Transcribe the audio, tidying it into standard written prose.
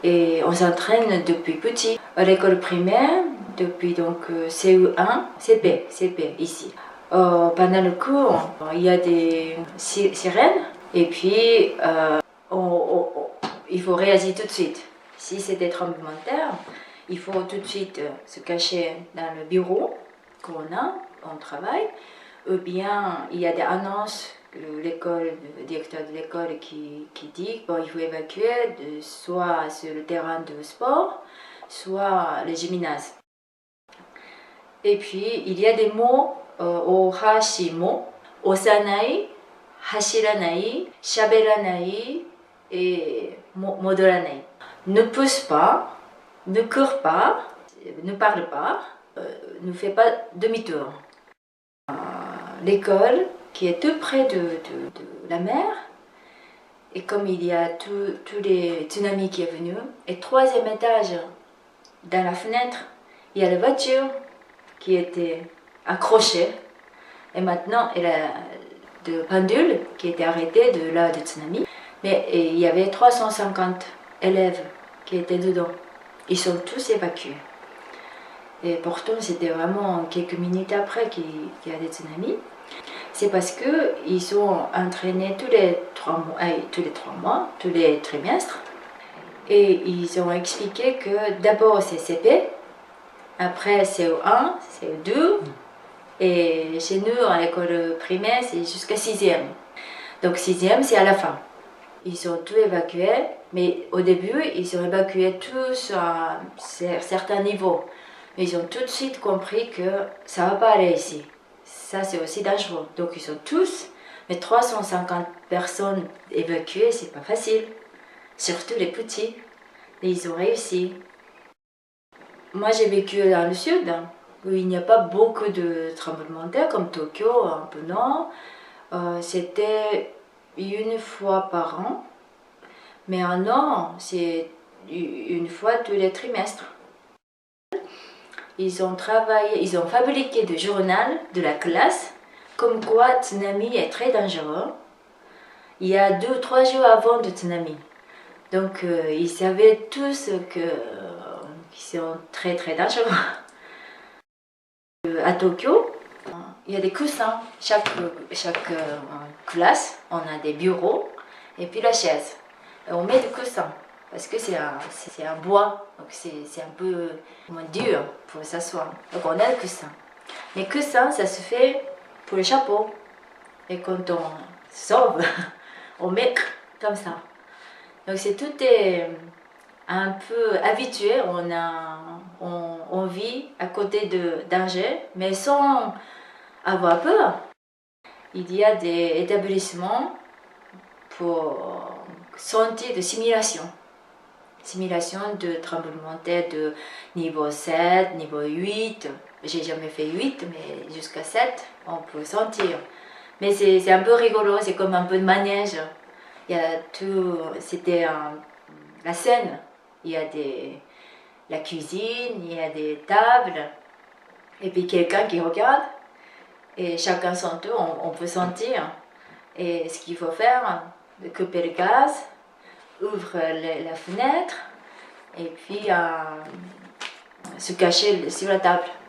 Et on s'entraîne depuis petit. À l'école primaire, depuis donc CE1, CP ici. Pendant le cours, il y a des sirènes et puis il faut réagir tout de suite. Si c'est des tremblements de terre, il faut tout de suite se cacher dans le bureau qu'on a, on travaille. Ou bien il y a des annonces, le directeur de l'école qui dit qu'il faut évacuer soit sur le terrain de sport, soit le gymnase. Et puis il y a des mots au hashimo, osanai, hashiranai, shaberanai et modoranai. Ne pousse pas, ne court pas, ne parle pas, ne fait pas demi-tour. L'école qui est tout près de la mer, et comme il y a tous les tsunamis qui est venu, et 3e étage, dans la fenêtre, il y a la voiture qui était accrochée, et maintenant il y a de pendule qui était arrêtée de là du tsunami, mais il y avait 350 élèves qui étaient dedans. Ils sont tous évacués. Et pourtant, c'était vraiment quelques minutes après qu'il y a des tsunamis. C'est parce qu'ils sont entraînés tous les 3 mois, tous les trimestres. Et ils ont expliqué que d'abord c'est CP, après CE1, CE2, et chez nous, à l'école primaire, c'est jusqu'à 6e. Donc 6e, c'est à la fin. Ils sont tous évacués, mais au début, ils ont évacué tous à certains niveaux. Mais ils ont tout de suite compris que ça ne va pas aller ici. Ça, c'est aussi dangereux. Donc ils sont tous, mais 350 personnes évacuées, c'est pas facile. Surtout les petits. Et ils ont réussi. Moi, j'ai vécu dans le sud, où il n'y a pas beaucoup de tremblements de terre, comme Tokyo, un peu nord. C'était une fois par an. Mais un an, c'est une fois tous les trimestres. Ils ont fabriqué des journaux de la classe, comme quoi le tsunami est très dangereux. Il y a 2 ou 3 jours avant le tsunami. Donc ils savaient tous qu'ils sont très très dangereux. À Tokyo, il y a des coussins. Chaque classe, on a des bureaux et puis la chaise. Et on met des coussins parce que c'est un bois, donc c'est un peu moins dur pour s'asseoir. Donc on a le coussin. Les coussins, ça se fait pour le chapeau. Et quand on sauve, on met comme ça. Donc tout est un peu habitué, on vit à côté de danger, mais sans avoir peur. Il y a des établissements pour sentiers de simulation de tremblement de terre de niveau 7, niveau 8. J'ai jamais fait 8, mais jusqu'à 7, on peut sentir. Mais c'est un peu rigolo, c'est comme un peu de manège. Il y a tout, c'était la scène. Il y a la cuisine, il y a des tables, et puis quelqu'un qui regarde, et chacun son tour, on peut sentir. Et ce qu'il faut faire, couper le gaz, ouvre la fenêtre, et puis se cacher sur la table.